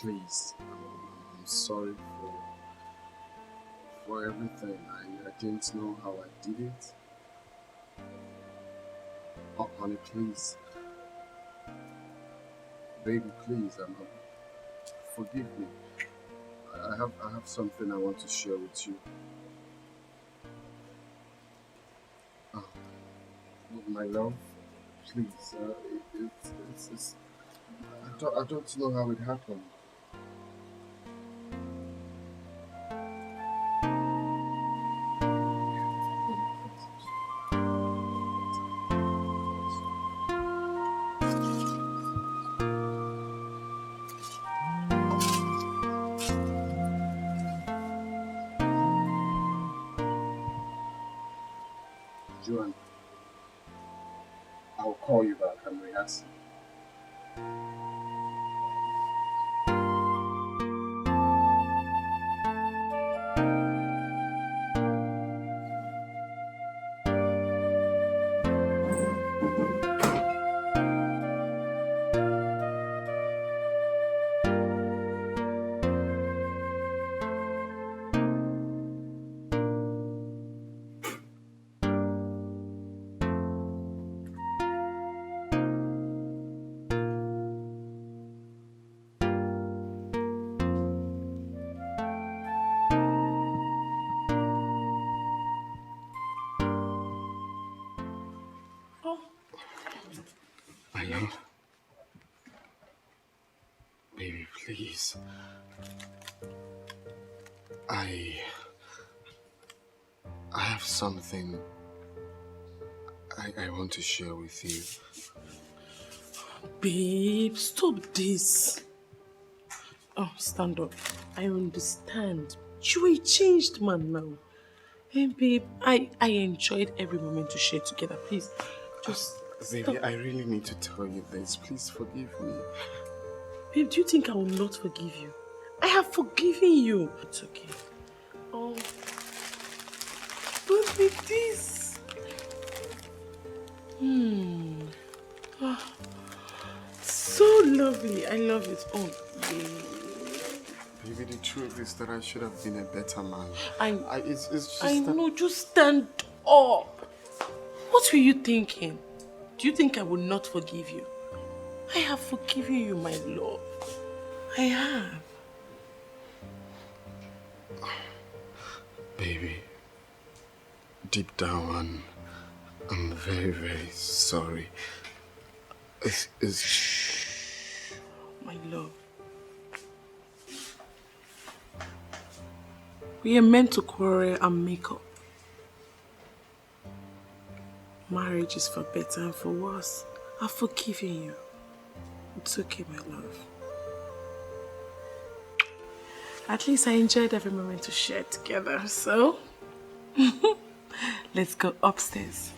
please. I'm sorry for everything. I didn't know how I did it. Oh, honey, please. Baby, please. Forgive me. I have something I want to share with you. Oh, my love, please. It's I don't know how it happened. Joanne, I'll call you back. I'm rehearsing. I know. Baby, please. I have something I want to share with you. Babe, stop this. Oh, stand up. I understand. You're a changed man now. Hey, babe, I enjoyed every moment to share together. Please, just Baby, stop. I really need to tell you this. Please forgive me. Babe, do you think I will not forgive you? I have forgiven you. It's okay. Oh, don't make this. Oh, so lovely. I love it. Oh, babe. Baby, the truth is that I should have been a better man. It's just I know, just stand up. What were you thinking? Do you think I will not forgive you? I have forgiven you, my love. I have. Baby, deep down, I'm very, very sorry. Shh, my love. We are meant to quarrel and make up. Marriage is for better and for worse. I've forgiven you. It's okay, my love. At least I enjoyed every moment to share together, so let's go upstairs.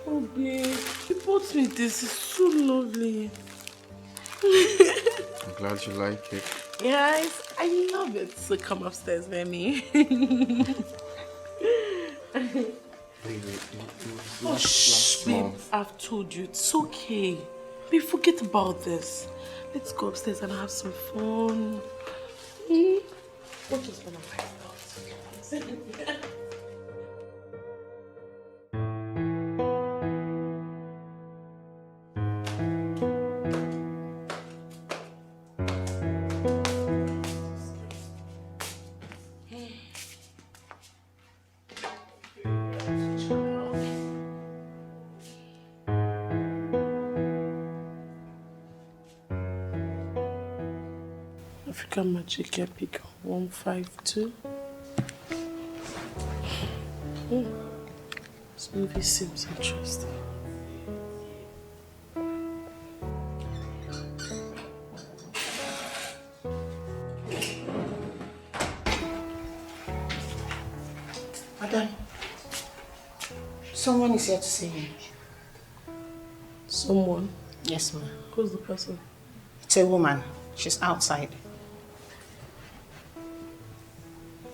Oh, babe, you bought me this. It's so lovely. I'm glad you like it. Yes, I love it. So come upstairs, Remy. Oh, shh, babe. I've told you, it's okay. Babe, forget about this. Let's go upstairs and have some fun. What is one of my thoughts? African Magic Epic 152. This movie seems interesting. Madam, someone is here to see you. Someone? Yes, ma'am. Who's the person? It's a woman. She's outside.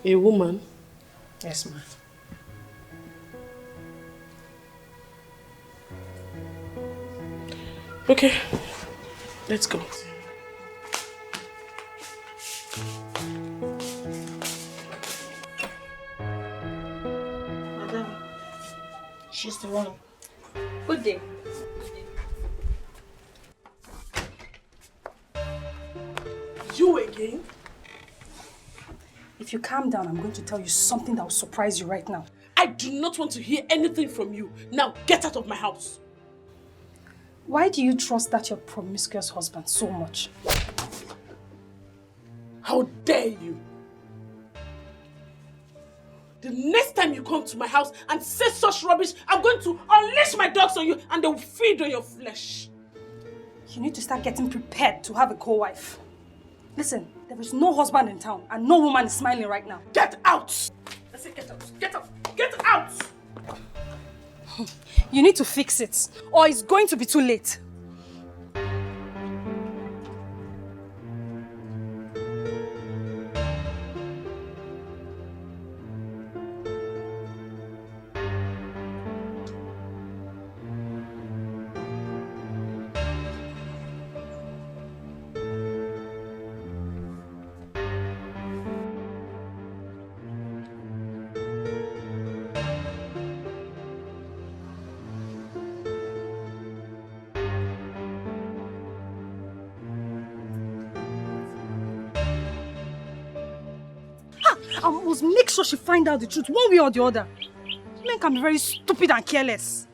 A woman? Yes, ma'am. Okay, let's go. She's the one. Good day. You again? If you calm down, I'm going to tell you something that will surprise you right now. I do not want to hear anything from you. Now get out of my house. Why do you trust that your promiscuous husband so much? How dare you? The next time you come to my house and say such rubbish, I'm going to unleash my dogs on you and they will feed on your flesh. You need to start getting prepared to have a co-wife. Listen, there is no husband in town and no woman is smiling right now. Get out! I said get out! Get out! Get out! You need to fix it or it's going to be too late. I must make sure she finds out the truth one way or the other. Men can be very stupid and careless.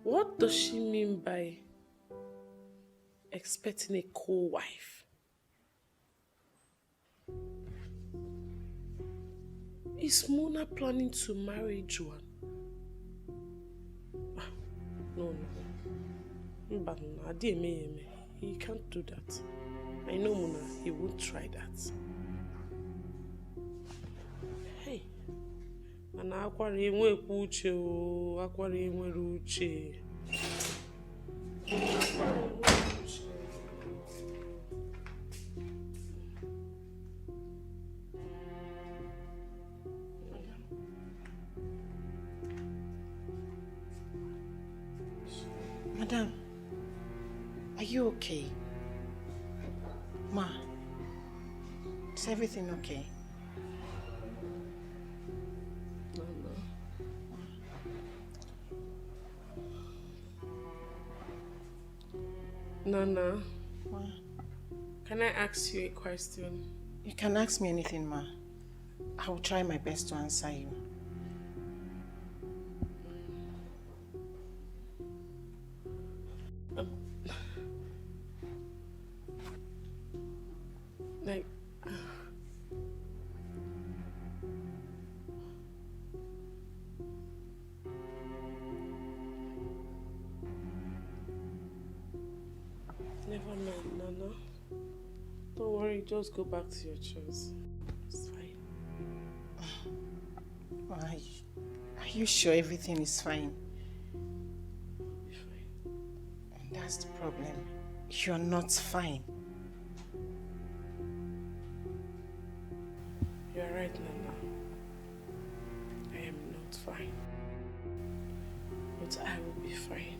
What does she mean by expecting a co-wife? Is Mona planning to marry Juan? No. He can't do that. I know Mona, he won't try that. Hey. Mana akwara enwekwa uche o, akwara enwere uche. Madam, are you okay? Ma, is everything okay? Nana, Ma, can I ask you a question? You can ask me anything, Ma. I will try my best to answer you. Like, never mind, Nana. Don't worry, just go back to your chairs. It's fine. Are you sure everything is fine? Be fine. And that's the problem. You're not fine. You're right, Nana. I am not fine. But I will be fine.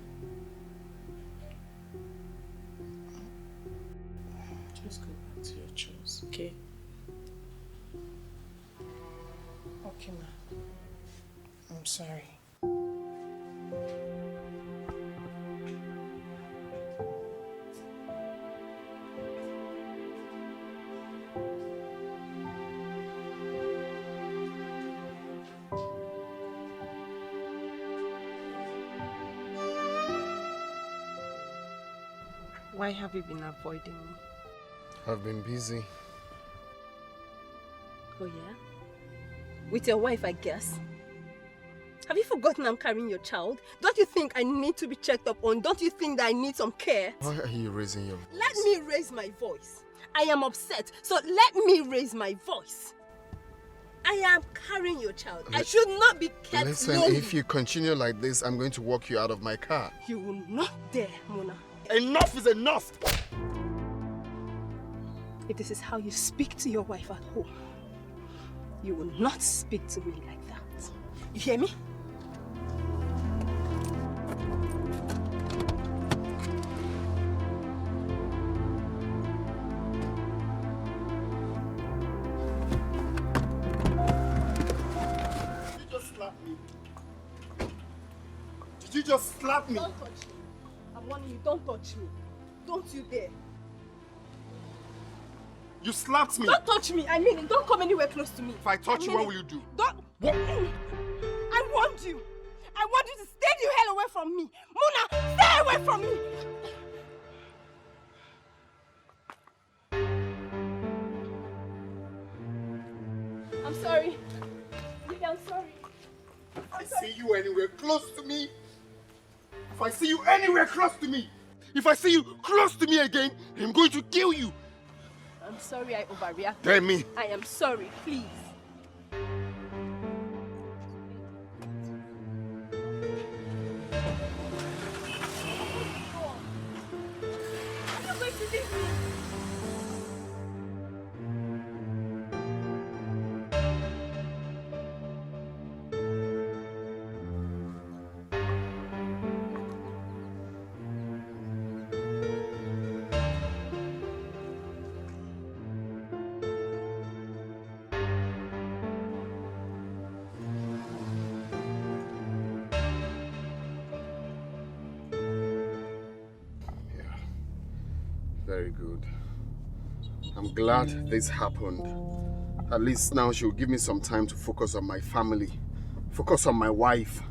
Just go back to your chores, okay? Okay, Ma. I'm sorry. Why have you been avoiding me? I've been busy. Oh yeah? With your wife, I guess? Have you forgotten I'm carrying your child? Don't you think I need to be checked up on? Don't you think that I need some care? Why are you raising your voice? Let me raise my voice. I am upset, so let me raise my voice. I am carrying your child. I should not be kept Listen, lonely. if you continue like this, I'm going to walk you out of my car. You will not dare, Mona. Enough is enough! If this is how you speak to your wife at home, you will not speak to me like that. You hear me? Did you just slap me? Don't touch me. I'm warning you, don't touch me. Don't you dare. You slapped me. Don't touch me. I mean it. Don't come anywhere close to me. If I touch you, what will you do? Don't. What? I warned you. I want you to stay the hell away from me. Mona, stay away from me. I'm sorry. Dikeh, I'm sorry. If I see you anywhere close to me, if I see you anywhere close to me, if I see you close to me again, I'm going to kill you. I'm sorry I overreacted. Tell me. I am sorry, please. Are you going to leave me? Very good. I'm glad this happened. At least now she'll give me some time to focus on my family. Focus on my wife.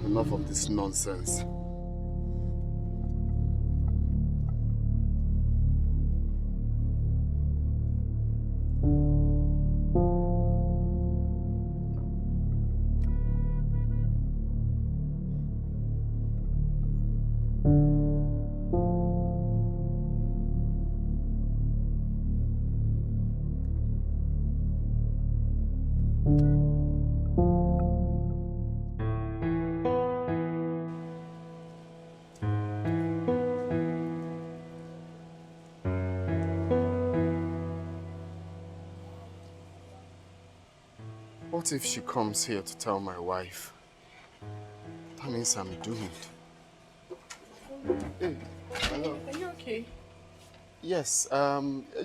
Enough of this nonsense. What if she comes here to tell my wife? That means I'm doomed. Hey, hello. Are you okay? Yes,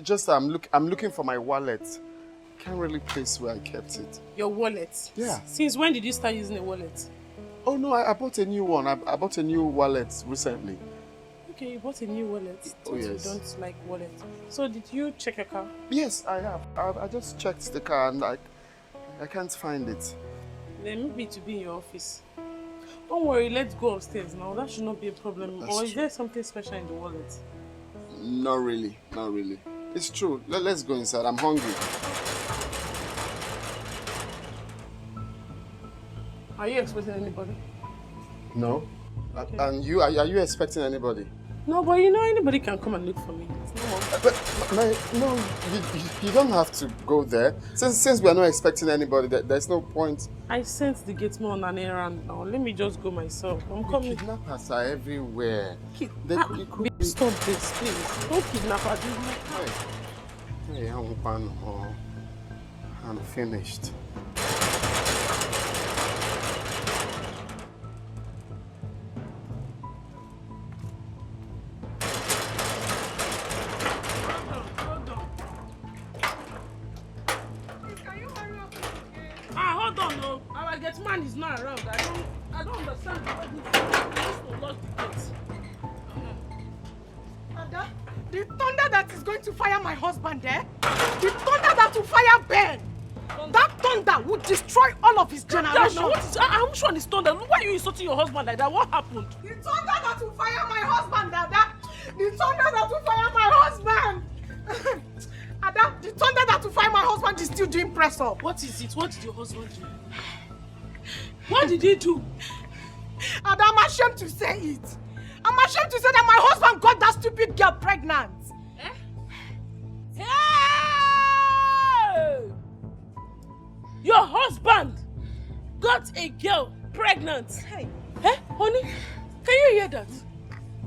just I'm looking for my wallet. Can't really place where I kept it. Your wallet? Yeah. Since when did you start using a wallet? Oh no, I bought a new one. I bought a new wallet recently. Okay, you bought a new wallet. Oh, yes. You don't like wallet. So did you check your car? Yes, I have. I just checked the car and I can't find it. Then maybe to be in your office. Don't worry, let's go upstairs now. That should not be a problem. That's or is true. there something special in the wallet? Not really, not really. It's true. Let's go inside. I'm hungry. Are you expecting anybody? No. Okay. And you, are you expecting anybody? No, but you know anybody can come and look for me. It's no one. But no, you don't have to go there. Since we are not expecting anybody, there's no point. I sent the gate man on an errand now. Let me just go myself. I'm coming. Kidnappers are everywhere. It could Babe, stop this, please. Don't kidnap her. Hey, I'm finished. Hold on, no. Our gate man is not around. I don't understand why this lost the gate. Ada, the thunder that is going to fire my husband there, the thunder that will fire Ben, that thunder will destroy all of his generation. I'm sure it's thunder. Why are you insulting your husband like that? What happened? The thunder that will fire my husband, Ada. The thunder that will fire my husband. Ada, the thunder that will fire my husband is still doing press up. What is it? What did your husband do? What did he do? Ada, I'm ashamed to say it. I'm ashamed to say that my husband got that stupid girl pregnant. Eh? Hey! got a girl pregnant. Hey. Eh, honey? Can you hear that?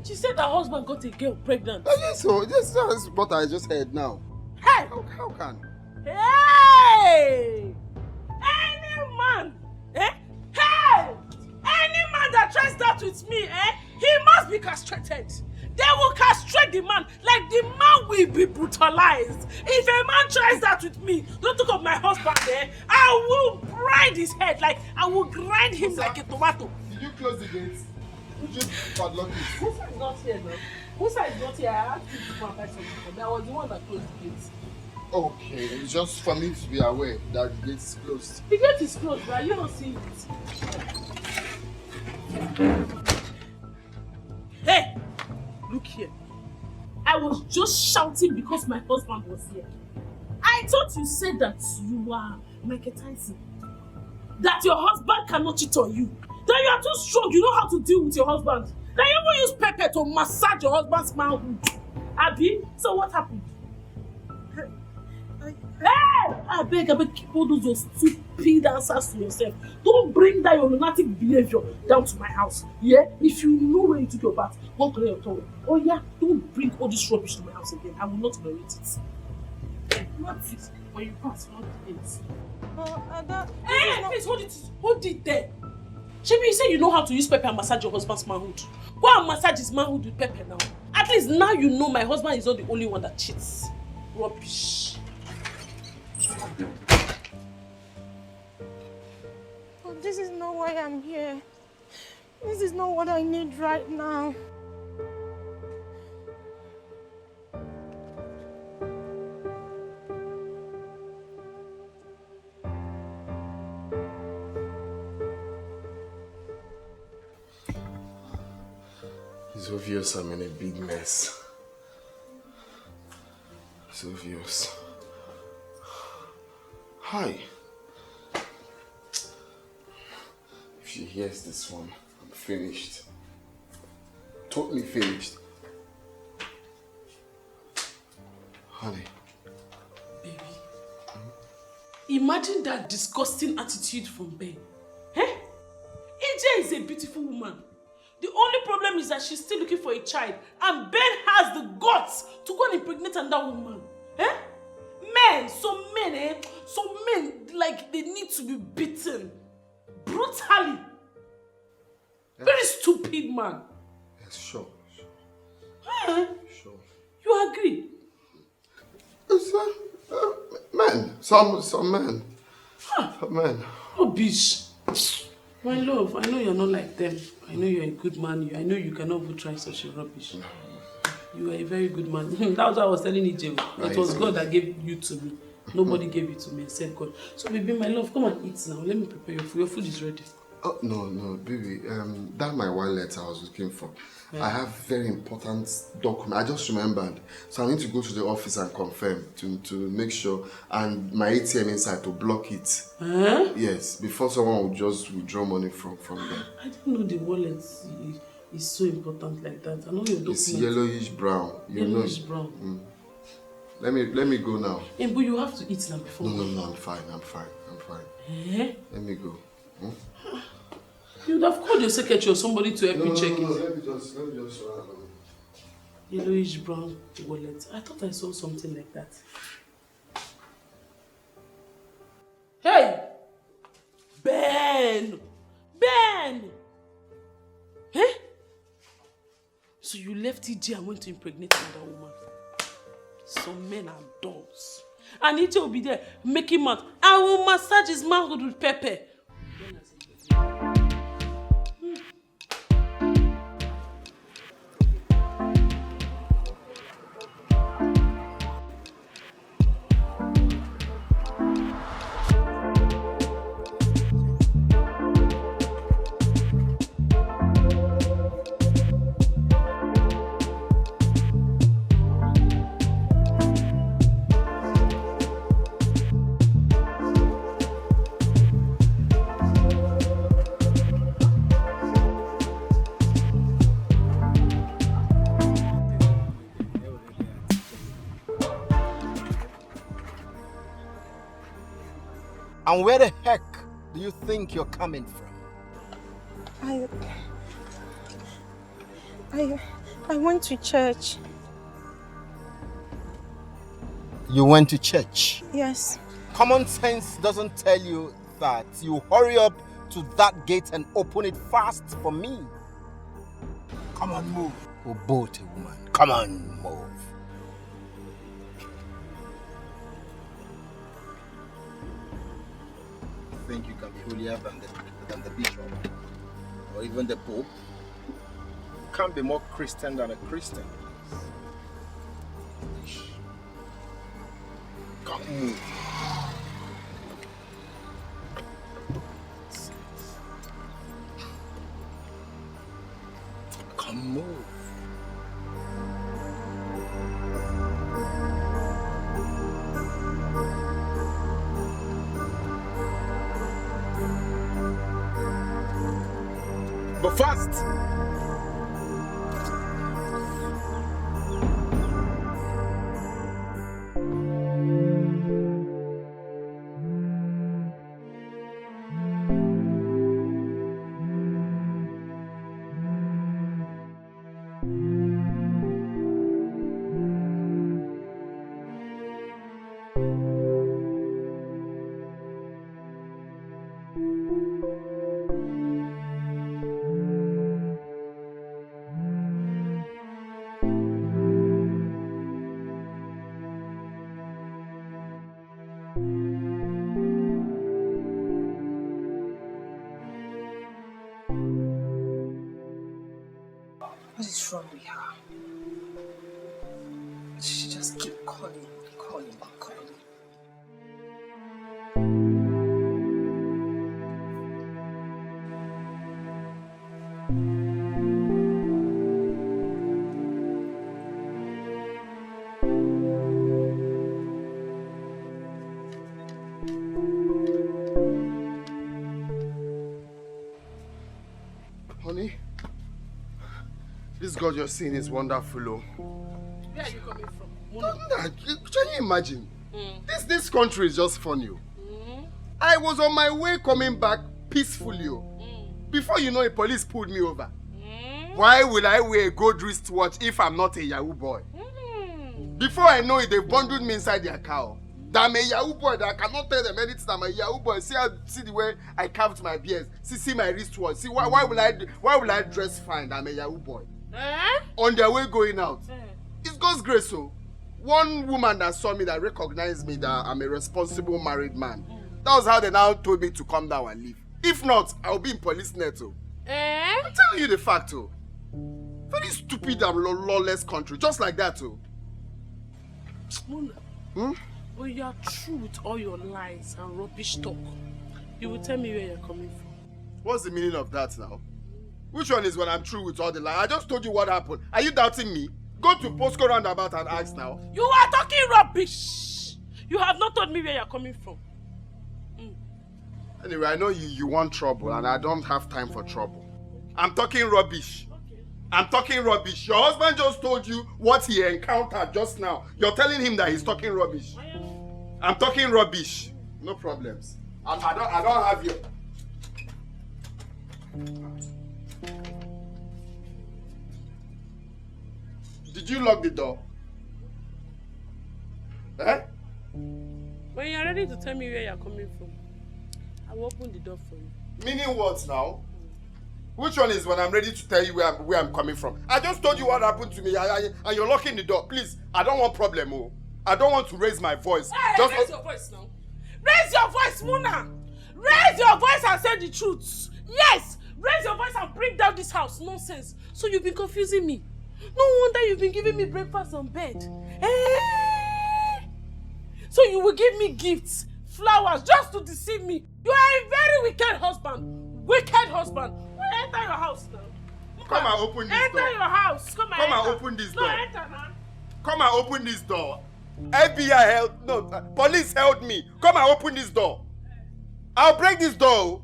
She said her husband got a girl pregnant. Yes, so this is what I just heard now. Hey! How can? Hey! Any man, eh? Hey! Any man that tries that with me, eh? He must be castrated. They will castrate the man, like the man will be brutalized. If a man tries that with me, don't talk of my husband, eh? I will grind his head, like I will grind him like a tomato. Did you close the gates? You just padlock it. Musa is not here now. Musa is not here. I asked him to come and buy something for me. I was the one that closed the gates. Okay, it's just for me to be aware that the gate is closed. The gate is closed, but you don't see it. Hey! Look here. I was just shouting because my husband was here. I thought you said that you are Mike Tyson. That your husband cannot cheat on you. That you are too strong, you know how to deal with your husband. That you even use pepper to massage your husband's manhood. Abi, so what happened? Hey! I beg, keep all those your stupid answers to yourself. Don't bring that your lunatic behavior down to my house. Yeah? If you know where you took your bath, go clear your towel. Oh yeah, don't bring all this rubbish to my house again. I will not tolerate it. Not it. When you pass, not it. Hey, please hold it. Hold it there. Shebi, you say you know how to use pepper and massage your husband's manhood. Go and massage his manhood with pepper now. At least now you know my husband is not the only one that cheats. Rubbish. Oh, this is not why I'm here. This is not what I need right now. It's obvious I'm in a big mess. It's obvious. Hi. If she hears this one, I'm finished. Totally finished. Honey. Baby. Imagine that disgusting attitude from Ben. Eh? AJ is a beautiful woman. The only problem is that she's still looking for a child, and Ben has the guts to go and impregnate another woman. Eh? Some men, like they need to be beaten brutally. Very stupid man. Yes, sure. Huh? Sure. You agree? Men. Some men. Huh. Some men. Oh, bitch. My love, I know you're not like them. I know you're a good man. I know you cannot even try such a rubbish. You are a very good man. That's what I was telling EJ. It was God that gave you to me. Nobody gave it to me except God. So baby, my love, come and eat now. Let me prepare your food. Your food is ready. Oh, no, baby. That my wallet I was looking for. I have very important document. I just remembered. So I need to go to the office and confirm to make sure. And my ATM inside to block it. Huh? Yes, before someone would just withdraw money from there. I didn't know the wallet is so important like that. I know your document. It's yellowish brown. Yellowish brown. Mm. Let me go now. Hey, but you have to eat now before. No, I'm fine. Eh? Let me go. Hmm? You would have called your secretary or somebody to help you check it. No, let me just run. Yellowish brown wallet. I thought I saw something like that. Hey! Ben! Eh? So you left EJ and went to impregnate another woman. Some men are dogs. And EJ will be there making mouth. I will massage his manhood with pepper. And where the heck do you think you're coming from? I went to church. You went to church? Yes. Common sense doesn't tell you that you hurry up to that gate and open it fast for me. Come on, move. We're both a woman. Come on, move. You think you can be holier than the bishop? Or even the pope? You can't be more Christian than a Christian. Come move. Come move. But fast! What is wrong with her? She just keep calling. Honey, this God you're seeing is wonderful, oh. Where are you coming from? Can you imagine? This country is just funny. I was on my way coming back peacefully. Before you know it, police pulled me over. Why will I wear a gold wristwatch if I'm not a Yahoo boy? Before I know it, they bundled me inside their car. That I'm a Yahoo boy, that I cannot tell them anything. I'm a Yahoo boy. See the way I carved my beard. See my wristwatch. See why will I dress fine? I'm a Yahoo boy. On their way going out. It's God's grace, so. One woman that saw me, that recognized me, that I'm a responsible married man. That was how they now told me to come down and leave. If not, I'll be in police net, oh. I'm telling you the fact, oh. Very stupid and lawless country, just like that, oh. Muna, when you are true with all your lies and rubbish talk, you will tell me where you're coming from. What's the meaning of that now? Which one is when I'm true with all the lies? I just told you what happened. Are you doubting me? Go to Postco roundabout and ask now. You are talking rubbish. You have not told me where you're coming from. Anyway, I know you want trouble and I don't have time for trouble. I'm talking rubbish. Okay. I'm talking rubbish. Your husband just told you what he encountered just now. You're telling him that he's talking rubbish. I'm talking rubbish. No problems. I don't have you. Did you lock the door? Eh? When you're ready to tell me where you're coming from, I will open the door for you. Meaning what now? Which one is when I'm ready to tell you where I'm coming from? I just told you what happened to me and you're locking the door. Please, I don't want problem, oh. I don't want to raise my voice. Hey, raise your voice now. Raise your voice, Muna. Raise your voice and say the truth. Yes, raise your voice and bring down this house. Nonsense. So you've been confusing me. No wonder you've been giving me breakfast on bed. Hey! So you will give me gifts, flowers, just to deceive me. You are a very wicked husband. Wicked husband. Enter your house now. Come and open this door. Enter your house. Come and open this door. No, enter now. Come and open this door. FBI police held me. Come and open this door. I'll break this door.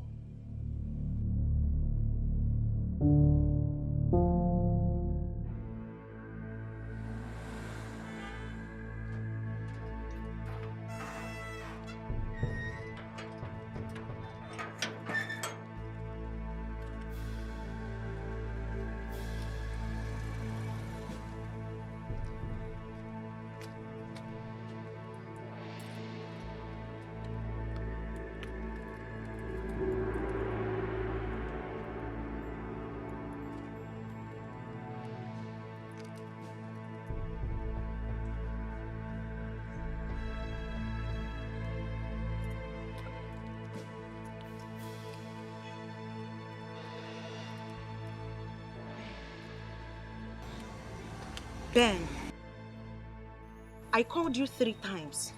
Ben, I called you 3 times.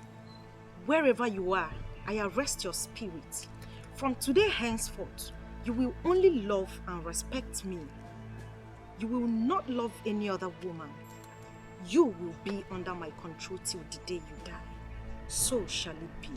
Wherever you are, I arrest your spirit. From today henceforth, you will only love and respect me. You will not love any other woman. You will be under my control till the day you die. So shall it be.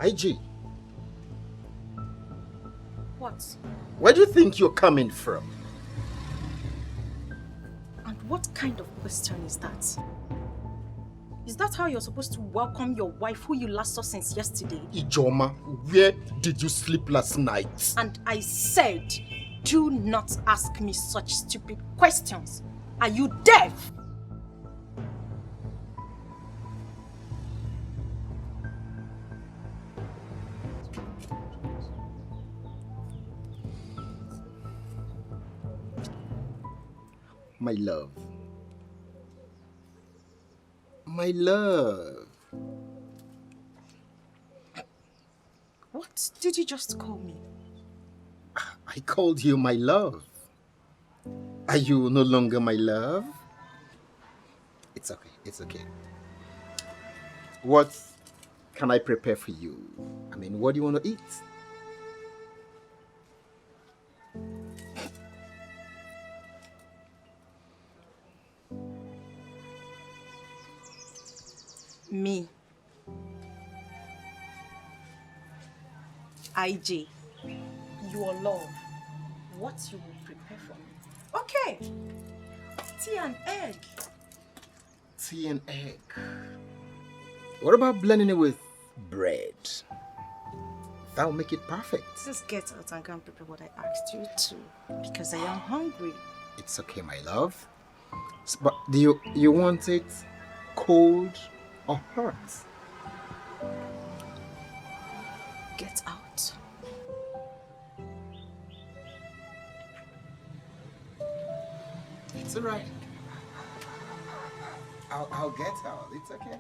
IG, What? where do you think you're coming from? And what kind of question is that? Is that how you're supposed to welcome your wife who you last saw since yesterday? Ijoma, where did you sleep last night? And I said, do not ask me such stupid questions. Are you deaf? My love. My love. What did you just call me? I called you my love. Are you no longer my love? It's okay, it's okay. What can I prepare for you? I mean, what do you want to eat? Me. IJ. Your love. What you will prepare for me. Okay. Tea and egg. Tea and egg. What about blending it with bread? That'll make it perfect. Just get out and go and prepare what I asked you to. Because I am hungry. It's okay, my love. But do you want it cold or hot? Get out. It's alright. I'll get out. It's okay.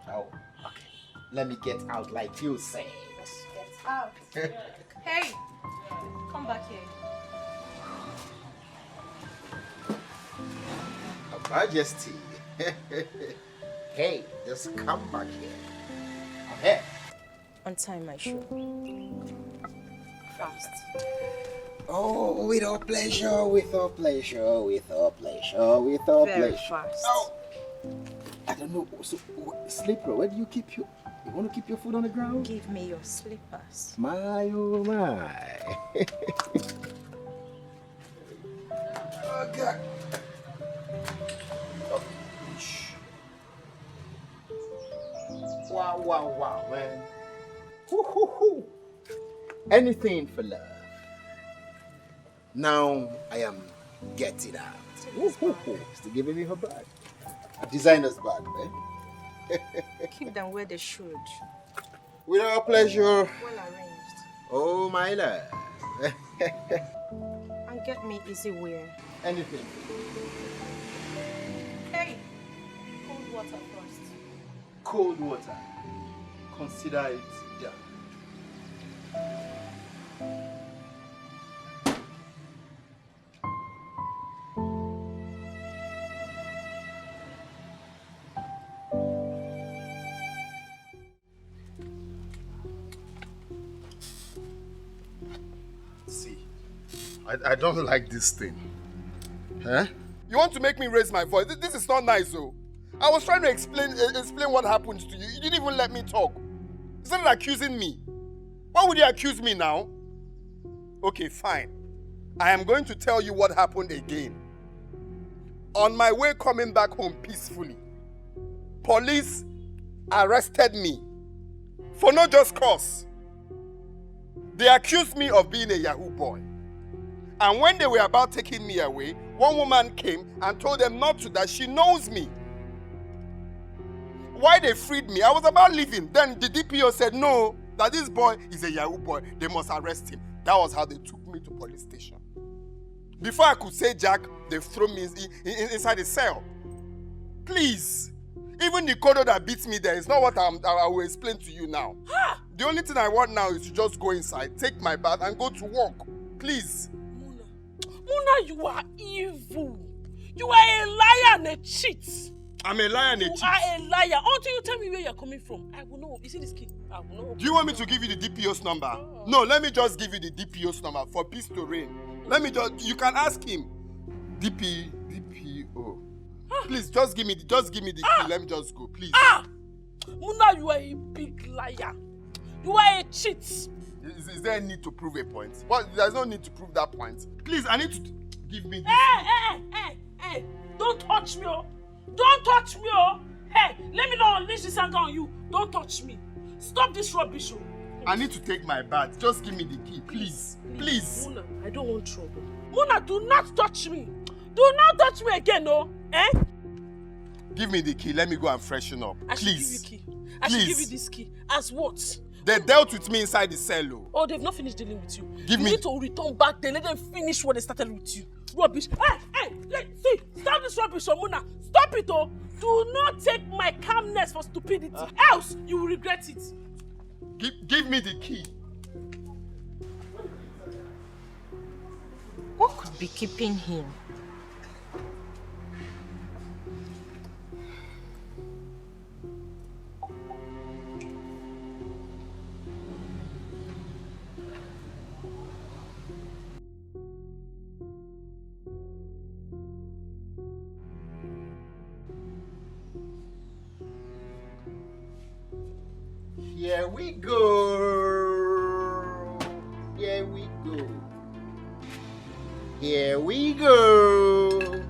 Oh, okay. Let me get out like you said. Get out. Hey, come back here. Her Majesty. Hey, just come back here. I'm here. Untie my shoe. Fast. Oh, with all pleasure, with all pleasure, with all pleasure, with all Very pleasure. fast. Oh, I don't know. So, slipper, where do you keep your... You want to keep your foot on the ground? Give me your slippers. My, oh my. Oh, God. Oh, shh. Wow, wow, wow, man. Hoo, hoo, hoo. Anything for love. Now I am getting out. Woo, hoo, hoo. Still giving me her bag. A designer's bag, man. Keep them where they should. With our pleasure. Well arranged. Oh, my love. And get me easy wear. Anything. Hey, cold water first. Cold water. Consider it done. See, I don't like this thing. Huh? You want to make me raise my voice? This is not nice, though. I was trying to explain what happened to you. You didn't even let me talk. You started accusing me. Why would you accuse me now? Okay, fine. I am going to tell you what happened again. On my way coming back home peacefully, police arrested me for no just cause. They accused me of being a Yahoo boy. And when they were about taking me away, one woman came and told them not to, that she knows me. Why they freed me? I was about leaving. Then the DPO said, no, that this boy is a Yahoo boy. They must arrest him. That was how they took me to police station. Before I could say Jack, they've thrown me inside the cell. Please. Even the codo that beats me there is not what I will explain to you now. The only thing I want now is to just go inside, take my bath, and go to work. Please. Muna, you are evil. You are a liar and a cheat. I'm a liar and a cheat. You are a liar. Until you tell me where you're coming from, I will know. You see this kid? I will know. Do you want me to give you the DPO's number? Oh. No, let me just give you the DPO's number for peace to reign. Let me just, you can ask him. DPO. Please, just give me the key. Let me just go, please. Muna, you are a big liar. You are a cheat. Is there a need to prove a point? What? There's no need to prove that point. Please, I need to give me this. Hey. Don't touch me, oh. Don't touch me, oh. Hey, let me not unleash this anger on you. Don't touch me. Stop this rubbish, oh. I need to take my bath. Just give me the key, please. Please. Muna, I don't want trouble. Muna, do not touch me. Do not touch me again, oh. Eh? Give me the key. Let me go and freshen up. Please. I should give you key. I should give you this key. As what? They dealt with me inside the cell. Oh, they've not finished dealing with you. You need to return back. They let them finish what they started with you. Rubbish. Hey, see, stop this rubbish, Muna. Stop it, oh. Do not take my calmness for stupidity. Else, you will regret it. Give me the key. What could be keeping him? Here we go. Here we go. Here we go.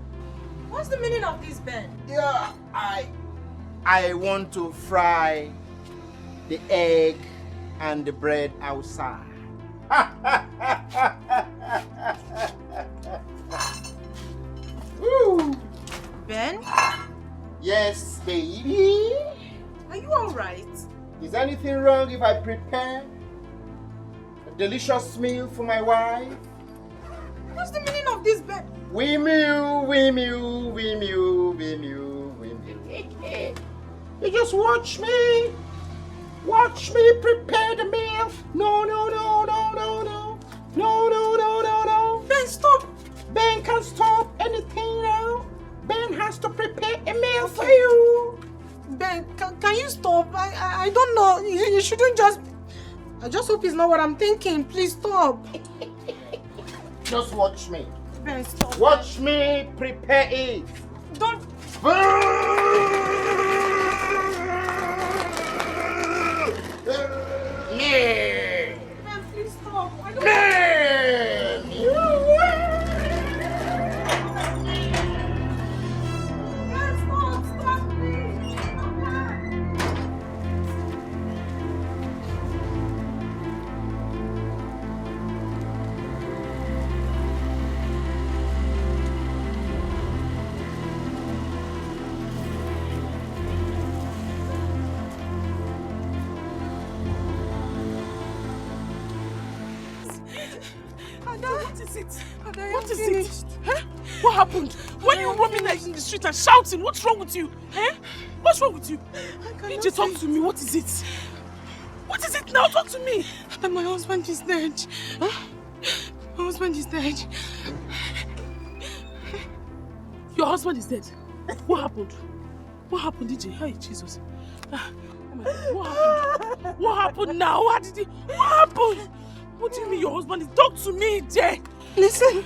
What's the meaning of this, Ben? Yeah, I want to fry the egg and the bread outside. Woo. Ben? Yes, baby. Are you alright? Is anything wrong if I prepare a delicious meal for my wife? What's the meaning of this, Ben? We mew. You just watch me. Watch me prepare the meal. No. Ben, stop. Ben can't stop anything now. Ben has to prepare a meal for you. Ben, can you stop? I don't know. You shouldn't just... I just hope it's not what I'm thinking. Please stop. Just watch me. Ben, stop. Watch me prepare it. Don't... Yeah. Ben, please stop. I don't... What is it? Huh? What happened? Why are you roaming like in the street and shouting? What's wrong with you? Huh? What's wrong with you? Need you talk to me. What is it? What is it now? Talk to me. My husband is dead. Huh? My husband is dead. Your husband is dead? What happened? What happened, DJ? Hey, Jesus. Oh my God. What happened? What happened now? What happened? What do you mean your husband is? Talk to me, Jay. Listen,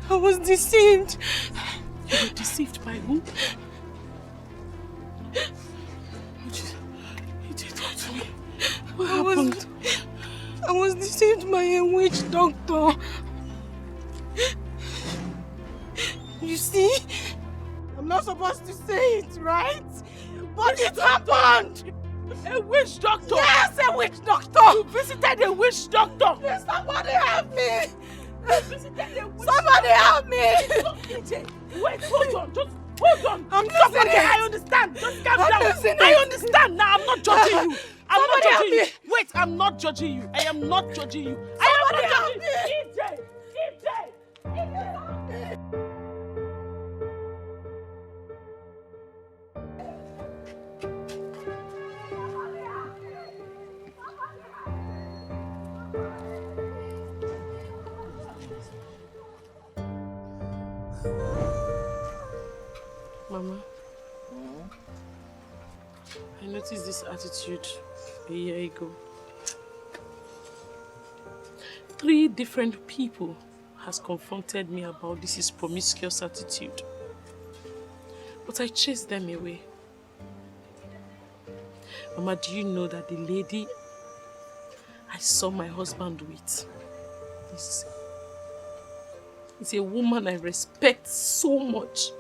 I was deceived. You were deceived by whom? Talk to me. What happened? Doctor. You see? I'm not supposed to say it, right? But it happened! A witch doctor! Yes, a witch doctor! You visited a witch doctor! Please, somebody help me! You visited a witch Somebody help me! Wait, hold on, just hold on! I'm Stop, listening. okay, I understand, just calm I'm down! listening. I understand now, I'm not judging you! I'm not Somebody help judging you! me. Wait, I'm not judging you! I am not judging you! I Somebody am help not judging you! EJ! Mama, I noticed this attitude a year ago. 3 different people has confronted me about this is promiscuous attitude. But I chased them away. Mama, do you know that the lady I saw my husband with is a woman I respect so much?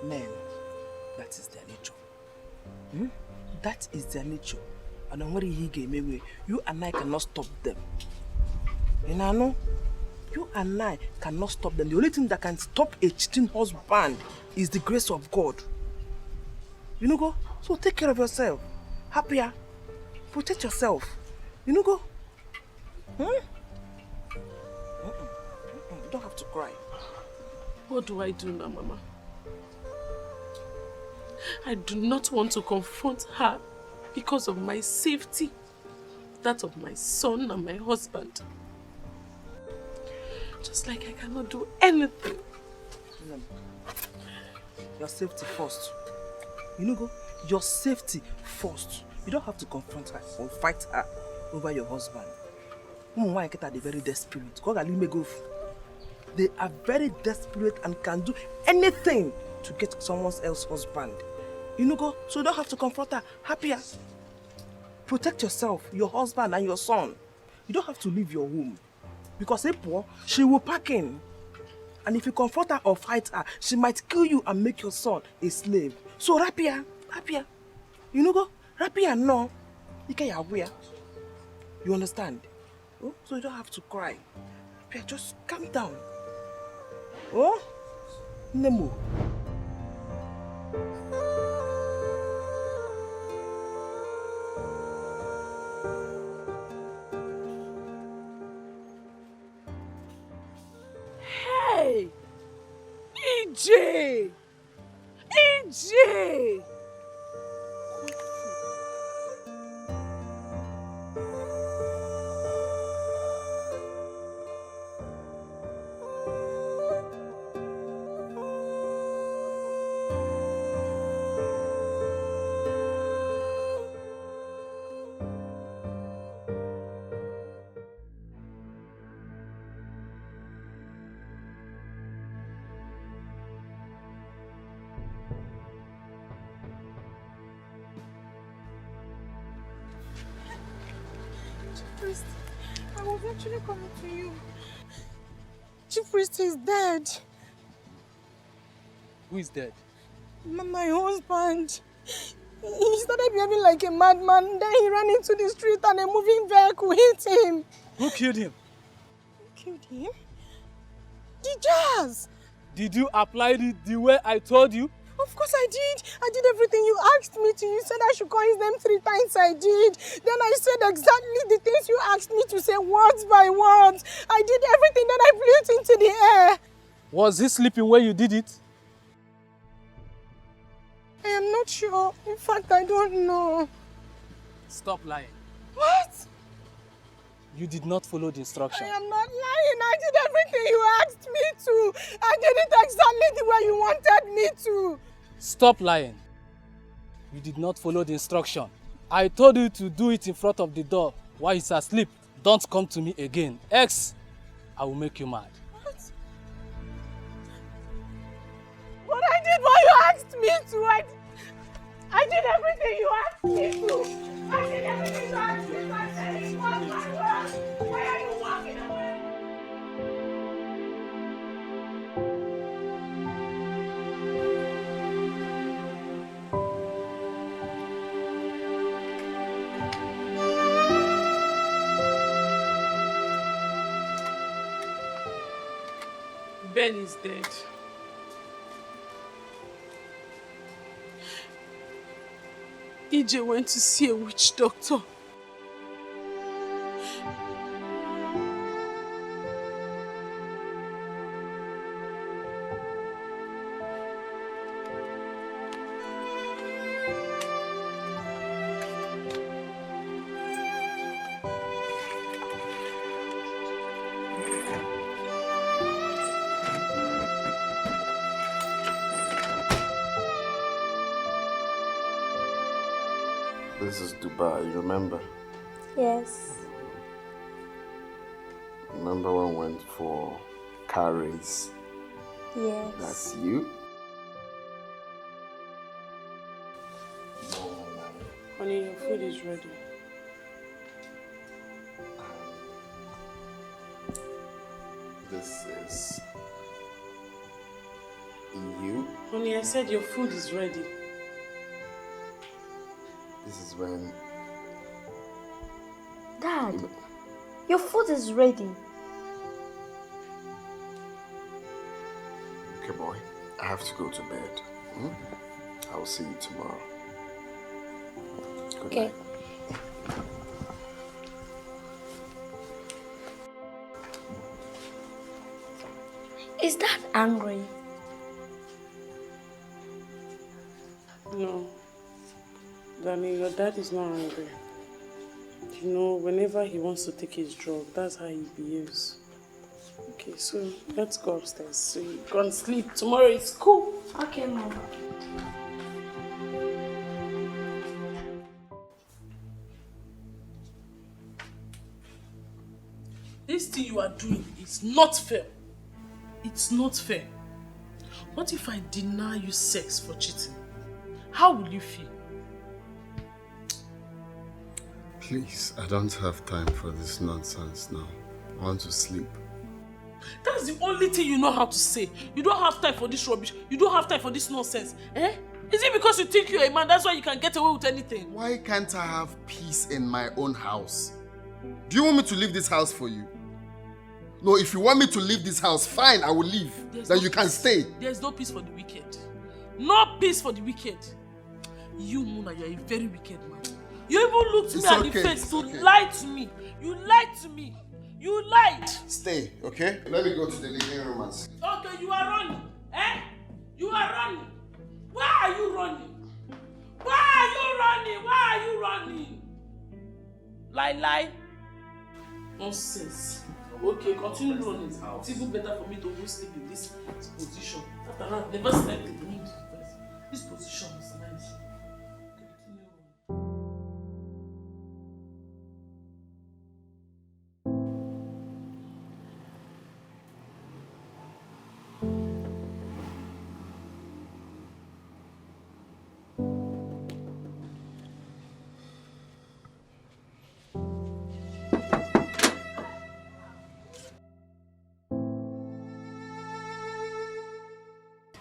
Men, that is their nature. That is their nature. And I'm worried he gave me way. You and I cannot stop them. You know? You and I cannot stop them. The only thing that can stop a cheating husband is the grace of God. You know, go? So take care of yourself. Happier. Protect yourself. You know, go? You don't have to cry. What do I do now, Mama? I do not want to confront her because of my safety, that of my son and my husband. Just like I cannot do anything. Your safety first. You know, go? Your safety first. You don't have to confront her or fight her over your husband. Women are very desperate. They are very desperate and can do anything to get someone else's husband. You know, go? So you don't have to confront her. Happier. Protect yourself, your husband and your son. You don't have to leave your home. Because if poor, she will pack in. And if you confront her or fight her, she might kill you and make your son a slave. So happier. You know, go? Happier, no. You understand? Oh? So you don't have to cry. Happier, just calm down. Oh? Nemo. Hey! EJ! EJ! Priest, I was actually coming to you. Chief Priest is dead. Who is dead? My husband. He started behaving like a madman. Then he ran into the street and a moving vehicle hit him. Who killed him? Who killed him? The jazz. Did you apply it the way I told you? Of course I did. I did everything you asked me to. You said I should call his name 3 times. I did. Then I said exactly the things you asked me to say, words by words. I did everything. Then I blew it into the air. Was he sleeping when you did it? I am not sure. In fact, I don't know. Stop lying. What? You did not follow the instruction. I am not lying. I did everything you asked me to. I did it exactly the way you wanted me to. Stop lying. You did not follow the instruction. I told you to do it in front of the door while he's asleep. Don't come to me again. Else, I will make you mad. What? But I did what you asked me to. I did everything you asked me to. I did everything you asked me to. I said it was my word. Why are you walking away? Ben is dead. EJ went to see a witch doctor. This is Dubai, you remember? Yes. Remember when we went for car race? Yes. That's you? Honey, your food is ready. This is you? Honey, I said your food is ready. This is when... Dad, your food is ready. Okay, boy. I have to go to bed. I will see you tomorrow. Good Okay. night. Is Dad angry? No. Danny, your dad is not angry. You know, whenever he wants to take his drug, that's how he behaves. Okay, so let's go upstairs so you can sleep. Tomorrow is school. Okay, Mom. This thing you are doing is not fair. It's not fair. What if I deny you sex for cheating? How will you feel? Please, I don't have time for this nonsense now. I want to sleep. That's the only thing you know how to say. You don't have time for this rubbish. You don't have time for this nonsense. Eh? Is it because you think you're a man, that's why you can get away with anything? Why can't I have peace in my own house? Do you want me to leave this house for you? No, if you want me to leave this house, fine, I will leave. Then you can stay. There's no peace for the wicked. No peace for the wicked. You, Muna, you're a very wicked man. You even looked me at the face to lie to me. You lied to me. You lied. Stay, okay? Let me go to the living room and sleep. Okay, you are running. Eh? You are running. Why are you running? Why are you running? Why are you running? Lie. Nonsense. Okay, continue running. It's even better for me to go sleep in this position. After all, I've never slept in this position is nice.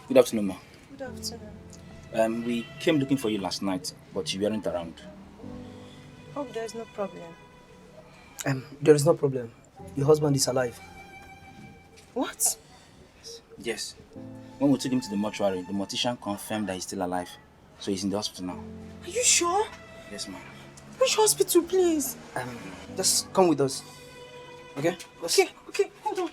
Good afternoon, ma. Good afternoon. We came looking for you last night, but you weren't around. Oh, there's no problem. There is no problem. Your husband is alive. What? Yes. When we took him to the mortuary, the mortician confirmed that he's still alive. So he's in the hospital now. Are you sure? Yes, ma'am. Which hospital, please? Just come with us. Okay? Okay, hold on.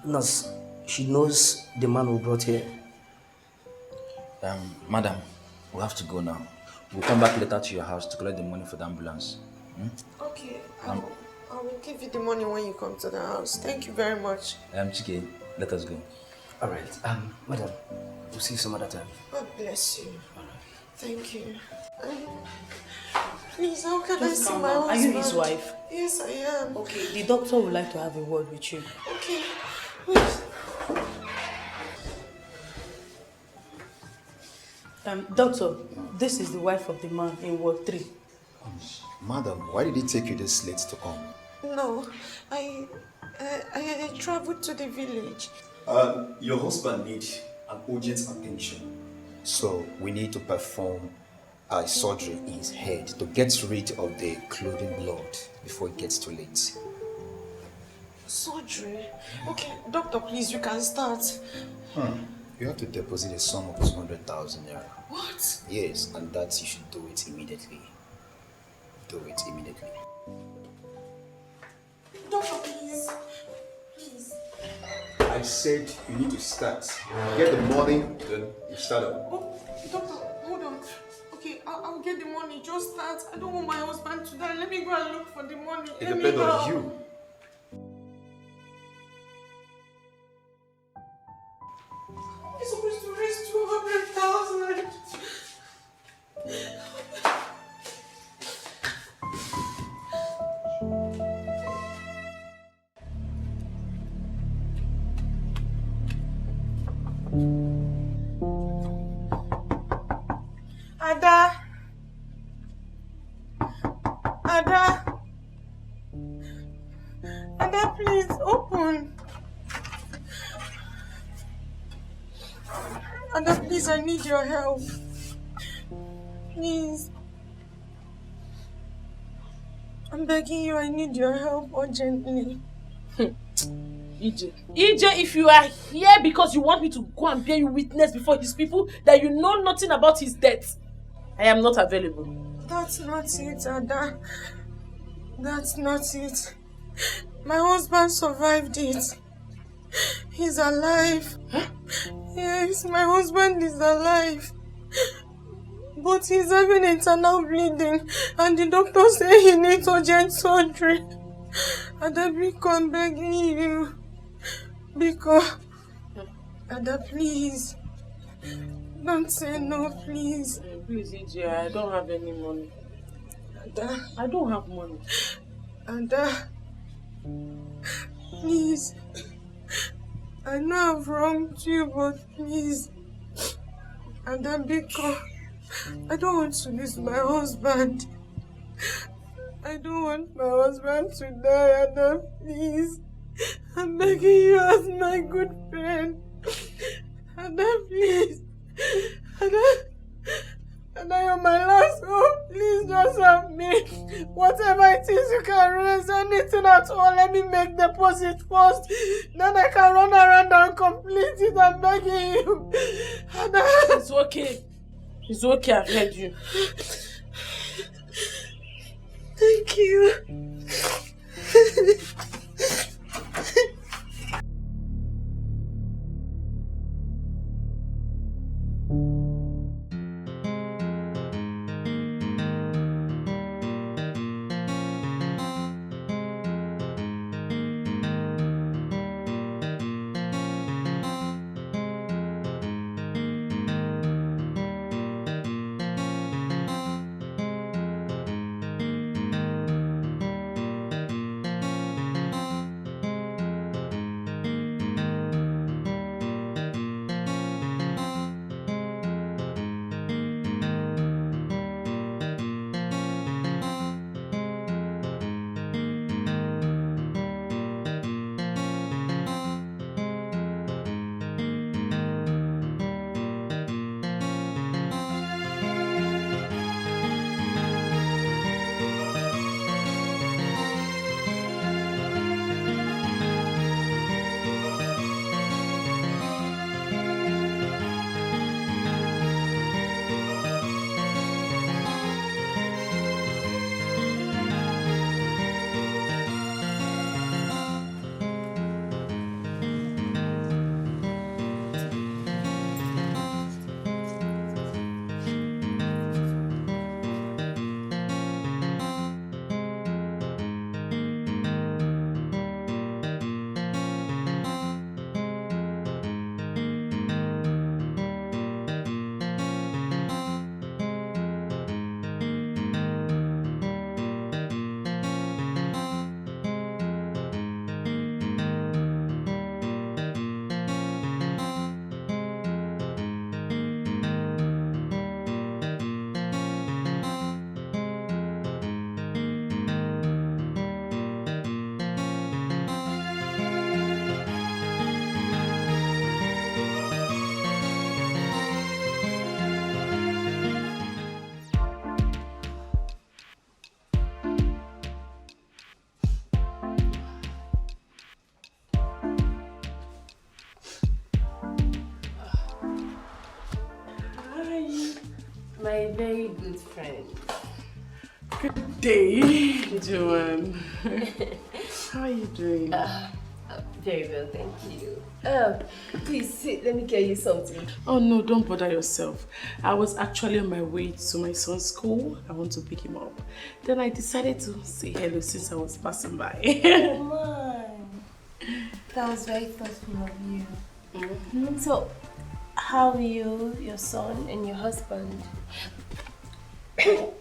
Nurse, she knows the man we brought here. Madam, we have to go now. We'll come back later to your house to collect the money for the ambulance. Okay, I will give you the money when you come to the house. Thank you very much. Chike, let us go. Alright, madam, we'll see you some other time. God bless you. Thank you. Please, how can Just I see calm my down. husband? Are you his wife? Yes, I am. Okay, the doctor would like to have a word with you. Okay, please. Doctor, this is the wife of the man in Ward 3. Madam, why did it take you this late to come? No, I traveled to the village. Your husband needs an urgent attention. So we need to perform a surgery in his head to get rid of the clothing blood before it gets too late. Surgery? Okay, doctor, please, you can start. You have to deposit a sum of 200,000 naira. What? Yes, and that you should do it immediately. Do it immediately. Doctor, please. Please. I said you need to start. Get the money, then you start up. Oh, doctor, hold on. Okay, I'll get the money. Just start. I don't want my husband to die. Let me go and look for the money. It depends on you. You're supposed to raise 200,000. Ada. Ada. Ada, please open. Ada, please, I need your help. Please. I'm begging you, I need your help urgently. EJ, if you are here because you want me to go and bear you witness before his people that you know nothing about his death, I am not available. That's not it, Ada. That's not it. My husband survived it. He's alive. Huh? Yes, my husband is alive. But he's having internal bleeding and the doctor says he needs urgent surgery. Ada, Biko, I'm begging you. Biko. Ada, please. Don't say no, please. Please, EJ, I don't have any money. Ada. I don't have money. Ada. Please. I know I've wronged you, but please. Ada, Biko. I don't want to lose my husband. I don't want my husband to die, Ada, please. I'm begging you as my good friend. Ada, please. Ada, you're my last hope. Please just help me. Whatever it is you can raise, anything at all, let me make deposit first. Then I can run around and complete it. I'm begging you. Ada. It's okay. It's okay, I've heard you. Thank you. My very good friend. Good day, Joanne. How are you doing? Very well, thank you. Please sit, let me get you something. Oh no, don't bother yourself. I was actually on my way to my son's school. I want to pick him up. Then I decided to say hello since I was passing by. Come on. That was very thoughtful of you. So, how are you, your son, and your husband? They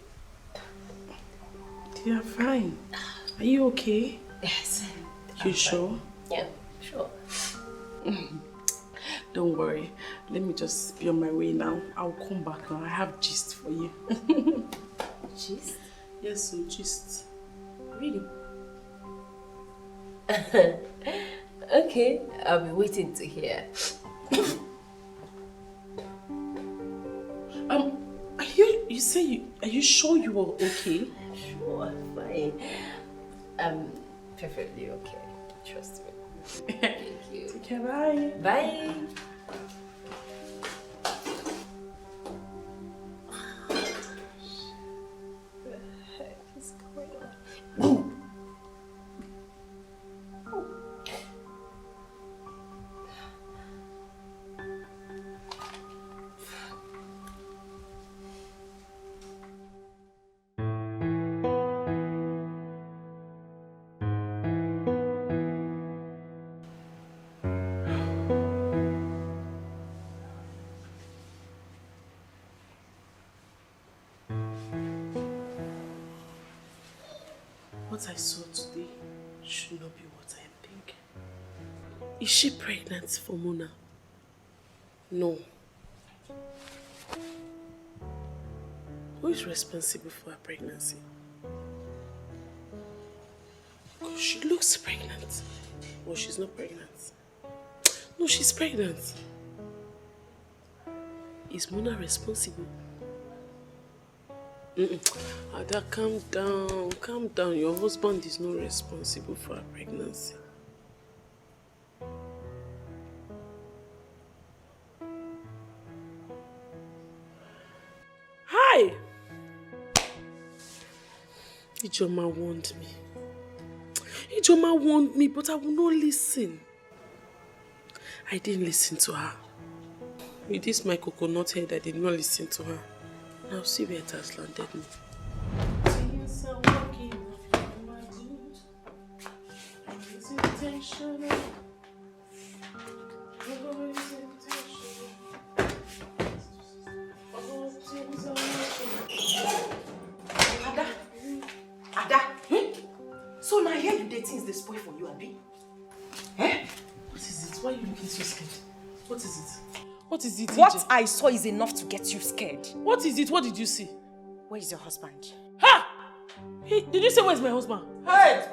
are fine. Are you okay? Yes. You sure? Yeah, sure. Don't worry. Let me just be on my way now. I'll come back now. I have gist for you. Gist? Yes, so gist. Really? Okay, I'll be waiting to hear. Are you sure you are okay? Sure, fine. I'm perfectly okay. Trust me. Thank you. Take care, bye. Bye. What the heck is going on? What I saw today should not be what I am thinking. Is she pregnant for Mona? No. Who is responsible for her pregnancy? Because she looks pregnant. Well, she's not pregnant. No, she's pregnant. Is Mona responsible? Ada, calm down. Calm down. Your husband is not responsible for her pregnancy. Hi! Ijoma warned me. Ijoma warned me, but I will not listen. I didn't listen to her. With this my coconut head, I did not listen to her. Now see where it has landed me. Ada, so now here you dating is the spoil for you, Abi? Eh? What is it? Why are you looking so scared? What is it? What is it, What EJ? I saw is enough to get you scared. What is it? What did you see? Where is your husband? Ha! Hey, did you say where's my husband? Hey!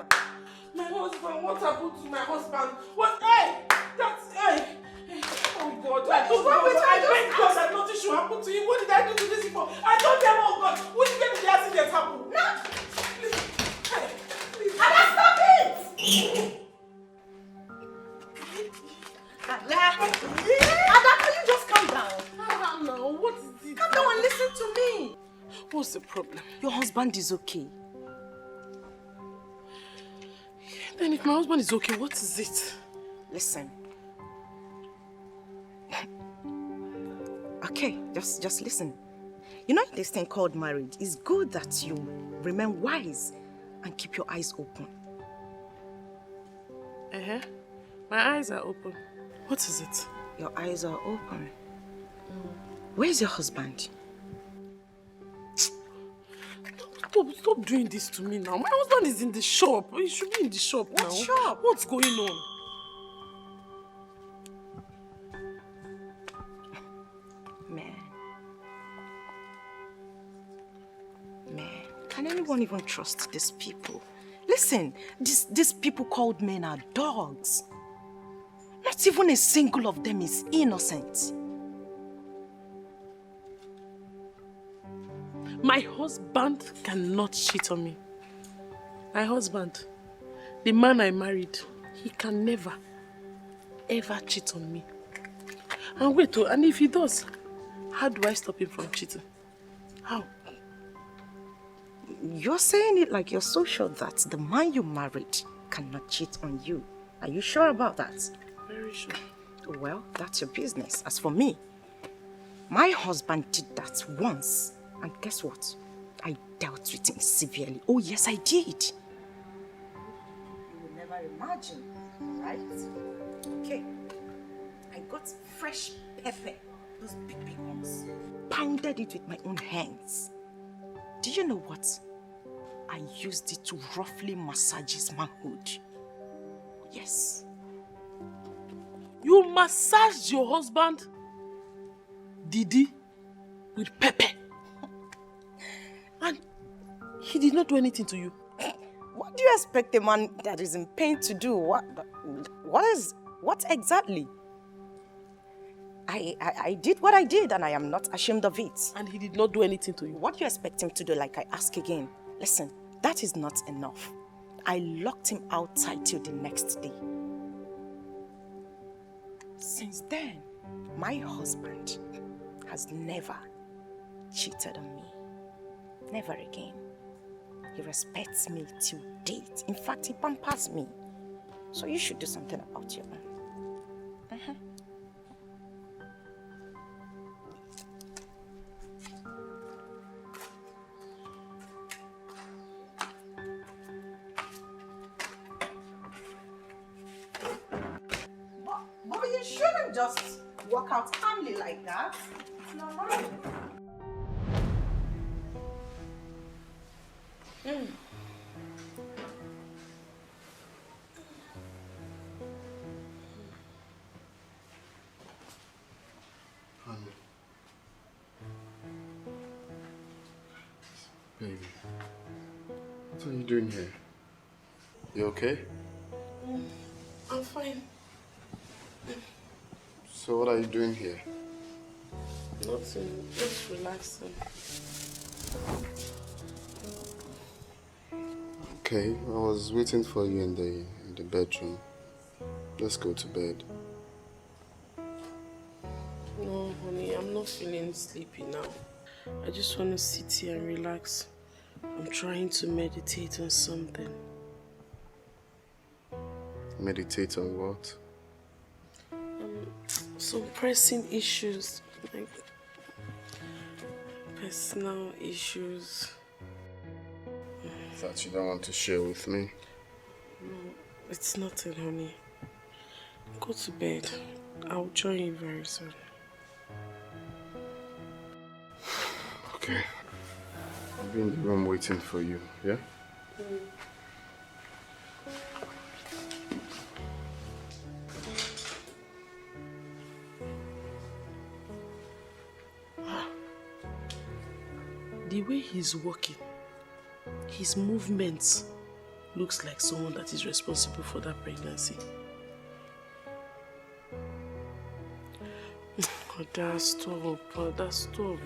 My husband, what happened to my husband? What? Hey! That's, hey! Oh God, I don't know. I beg God that nothing should happen to you. What did I do to this people? I told them, oh God, which day did the accident happen? No! Please, hey, please. Ada, stop it! Ada, can you just calm down? Calm down. What is it? Calm down and listen to me. What's the problem? Your husband is okay. Then if my husband is okay, what is it? Listen. Okay, just listen. You know this thing called marriage, it's good that you remain wise and keep your eyes open. My eyes are open. What is it? Your eyes are open. Where's your husband? Stop doing this to me now. My husband is in the shop. He should be in the shop now. What shop? What's going on? Man, can anyone even trust these people? Listen, these people called men are dogs. Not even a single of them is innocent. My husband cannot cheat on me. My husband, the man I married, he can never, ever cheat on me. And wait, and if he does, how do I stop him from cheating? How? You're saying it like you're so sure that the man you married cannot cheat on you. Are you sure about that? Very sure. Well, that's your business. As for me, my husband did that once. And guess what? I dealt with him severely. Oh yes, I did. You will never imagine, right? Okay. I got fresh pepper, those big ones. Pounded it with my own hands. Do you know what? I used it to roughly massage his manhood. Yes. You massaged your husband, Didi, with pepper. And he did not do anything to you. What do you expect a man that is in pain to do? What exactly? I did what I did and I am not ashamed of it. And he did not do anything to you? What do you expect him to do? Like I ask again. Listen, that is not enough. I locked him outside till the next day. Since then, my husband has never cheated on me. Never again. He respects me till date. In fact, he pampers me. So you should do something about your own. But you shouldn't just walk out calmly like that. It's not right. Honey. Baby. What are you doing here? You okay? I'm fine. So what are you doing here? Nothing. Just relaxing. Okay, I was waiting for you in the bedroom. Let's go to bed. No, honey, I'm not feeling sleepy now. I just want to sit here and relax. I'm trying to meditate on something. Meditate on what? Some pressing issues, like personal issues. That you don't want to share with me? No, it's nothing, honey. Go to bed. I'll join you very soon. Okay. I'll be in the room waiting for you, yeah? The way he's walking, his movements looks like someone that is responsible for that pregnancy. Ada, stop. Ada, stop.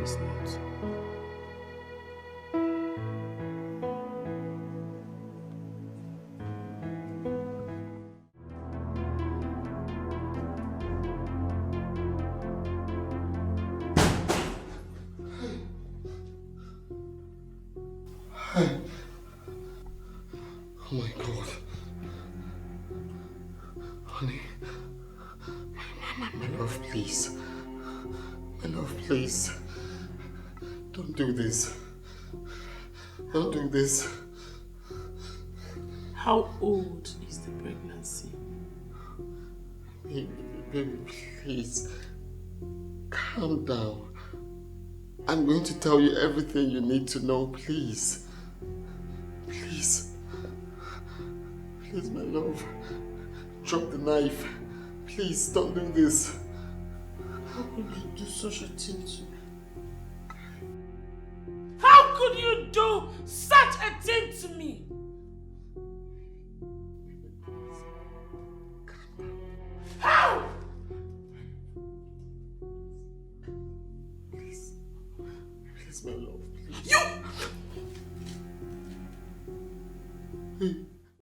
It's not. Oh my God. Honey. My love, please. My love, please. Don't do this. Don't do this. How old is the pregnancy? Baby, please. Calm down. I'm going to tell you everything you need to know, please. Please. Please, my love. Drop the knife. Please, don't do this. How could you do such a thing to me? How could you do such a thing to me? How? Please, my love.